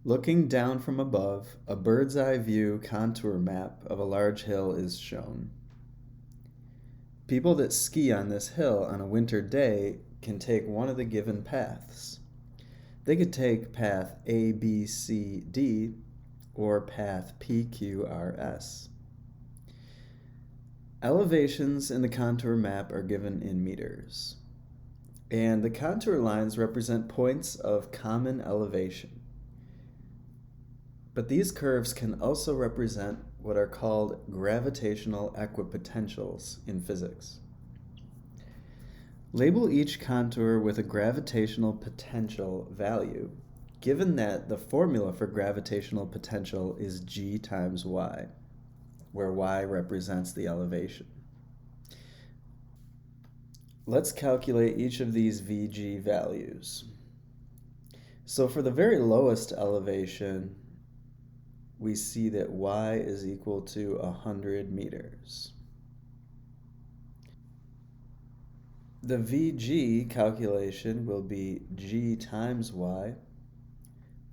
Looking down from above, a bird's eye view contour map of a large hill is shown. People that ski on this hill on a winter day can take one of the given paths. They could take path A, B, C, D, or path P, Q, R, S. Elevations in the contour map are given in meters, and the contour lines represent points of common elevation. But these curves can also represent what are called gravitational equipotentials in physics. Label each contour with a gravitational potential value, given that the formula for gravitational potential is G times Y, where Y represents the elevation. Let's calculate each of these VG values. So for the very lowest elevation, we see that Y is equal to 100 meters. The VG calculation will be G times Y,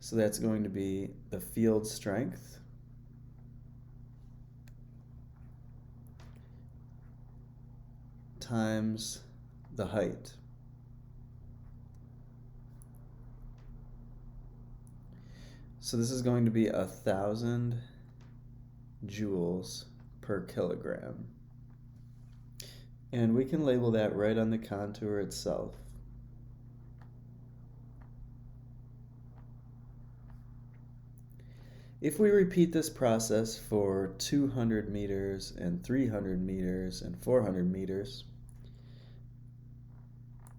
so that's going to be the field strength times the height. So this is going to be 1,000 joules per kilogram. And we can label that right on the contour itself. If we repeat this process for 200 meters and 300 meters and 400 meters,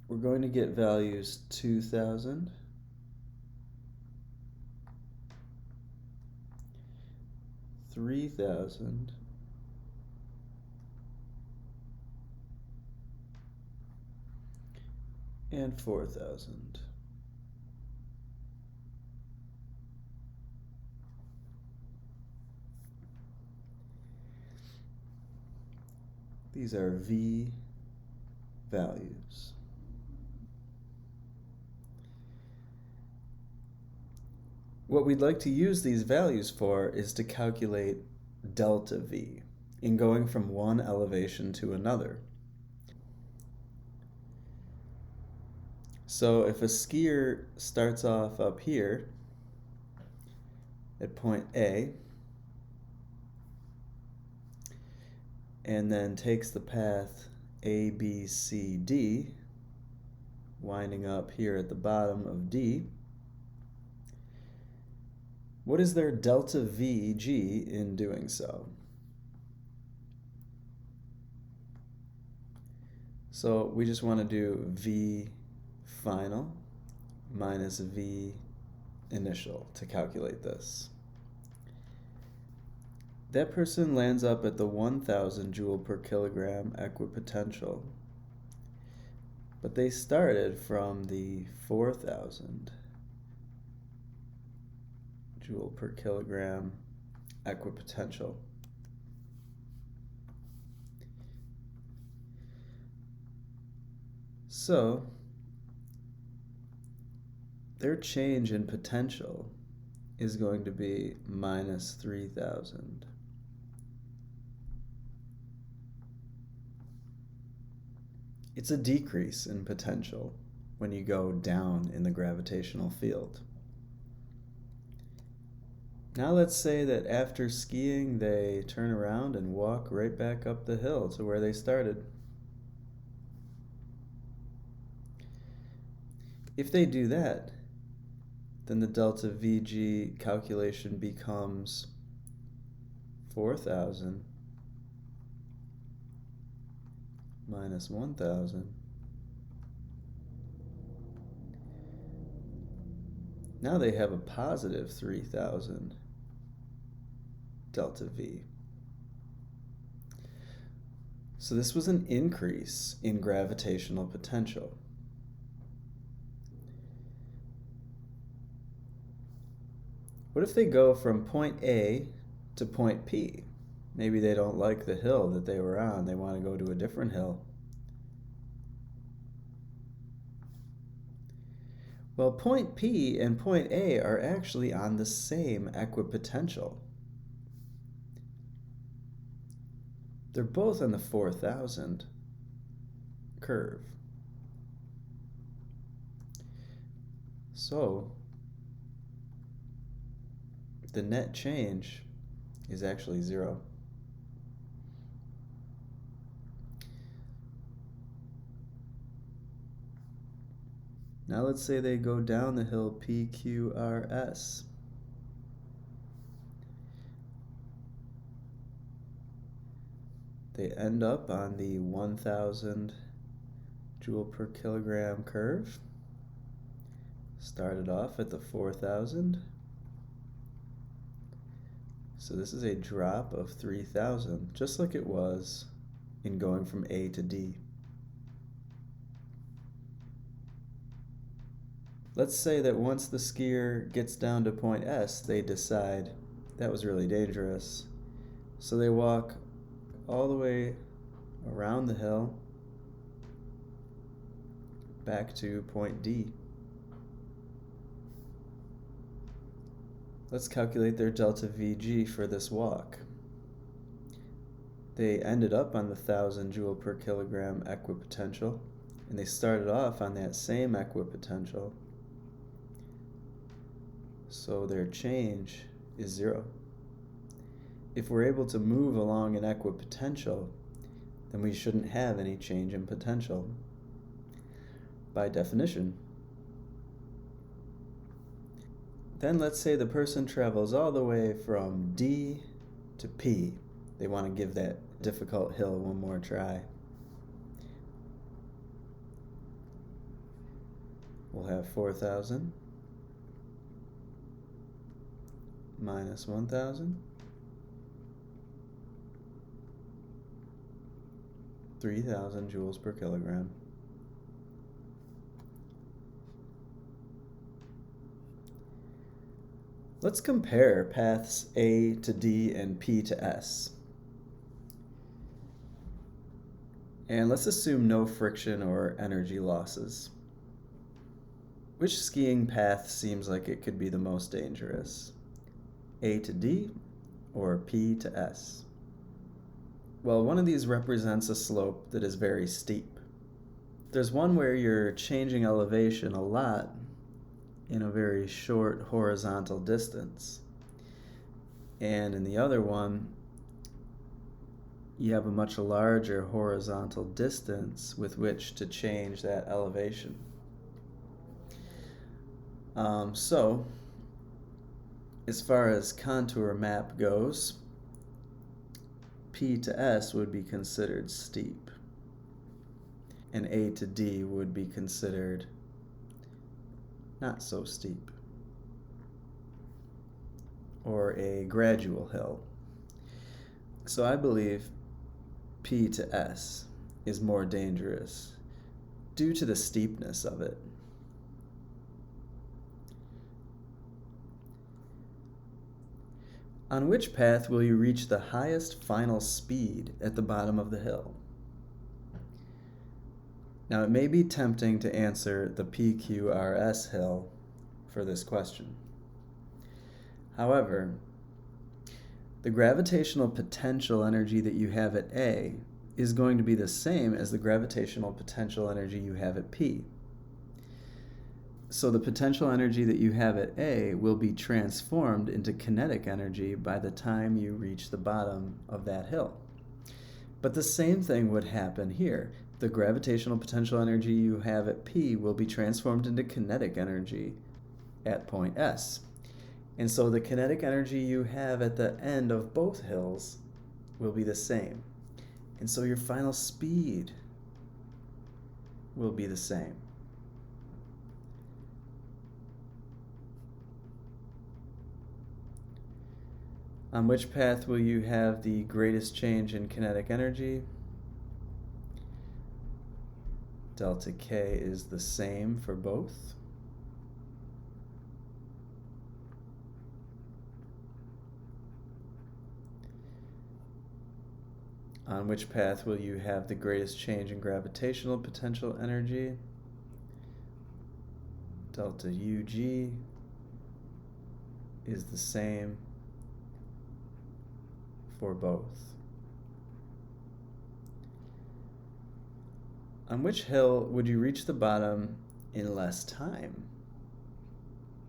we're going to get values 2,000, 3,000, and 4,000. These are V values. What we'd like to use these values for is to calculate delta V in going from one elevation to another. So if a skier starts off up here at point A and then takes the path A, B, C, D, winding up here at the bottom of D, what is their delta VG in doing so? So we just want to do V final minus V initial to calculate this. That person lands up at the 1,000 joule per kilogram equipotential, but they started from the 4,000 joule per kilogram equipotential. So their change in potential is going to be minus 3,000. It's a decrease in potential when you go down in the gravitational field. Now let's say that after skiing they turn around and walk right back up the hill to where they started. If they do that, then the delta VG calculation becomes 4,000 minus 1,000. Now they have a positive 3,000 delta V. So this was an increase in gravitational potential. What if they go from point A to point P? Maybe they don't like the hill that they were on. They want to go to a different hill. Well, point P and point A are actually on the same equipotential. They're both on the 4,000 curve. So, the net change is actually 0. Now let's say they go down the hill PQRS. They end up on the 1,000 joule per kilogram curve. Started off at the 4,000. So this is a drop of 3,000, just like it was in going from A to D. Let's say that once the skier gets down to point S, they decide that was really dangerous. So they walk all the way around the hill back to point D. Let's calculate their delta VG for this walk. They ended up on the 1,000 joule per kilogram equipotential, and they started off on that same equipotential. So their change is 0. If we're able to move along an equipotential, then we shouldn't have any change in potential, by definition. Then let's say the person travels all the way from D to P. They want to give that difficult hill one more try. We'll have 4,000 minus 1,000, 3,000 joules per kilogram. Let's compare paths A to D and P to S. And let's assume no friction or energy losses. Which skiing path seems like it could be the most dangerous? A to D or P to S? Well, one of these represents a slope that is very steep. There's one where you're changing elevation a lot in a very short horizontal distance. And in the other one, you have a much larger horizontal distance with which to change that elevation. So, as far as contour map goes, P to S would be considered steep, and A to D would be considered not so steep, or a gradual hill. So I believe P to S is more dangerous due to the steepness of it. On which path will you reach the highest final speed at the bottom of the hill? Now, it may be tempting to answer the PQRS hill for this question. However, the gravitational potential energy that you have at A is going to be the same as the gravitational potential energy you have at P. So the potential energy that you have at A will be transformed into kinetic energy by the time you reach the bottom of that hill. But the same thing would happen here. The gravitational potential energy you have at P will be transformed into kinetic energy at point S. And so the kinetic energy you have at the end of both hills will be the same. And so your final speed will be the same. On which path will you have the greatest change in kinetic energy? Delta K is the same for both. On which path will you have the greatest change in gravitational potential energy? delta UG is the same for both. On which hill would you reach the bottom in less time?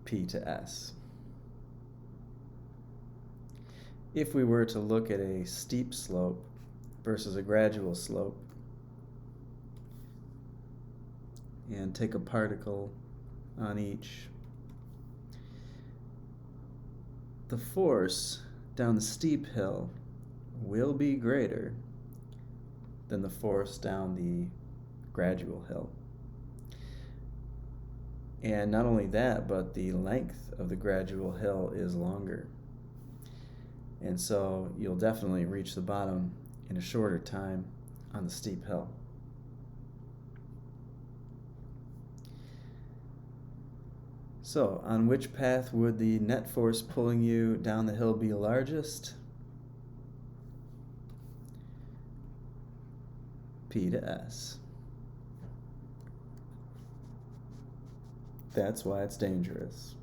P to S. If we were to look at a steep slope versus a gradual slope and take a particle on each, the force down the steep hill will be greater than the force down the gradual hill. And not only that, but the length of the gradual hill is longer. And so you'll definitely reach the bottom in a shorter time on the steep hill. So, on which path would the net force pulling you down the hill be largest? P to S. That's why it's dangerous.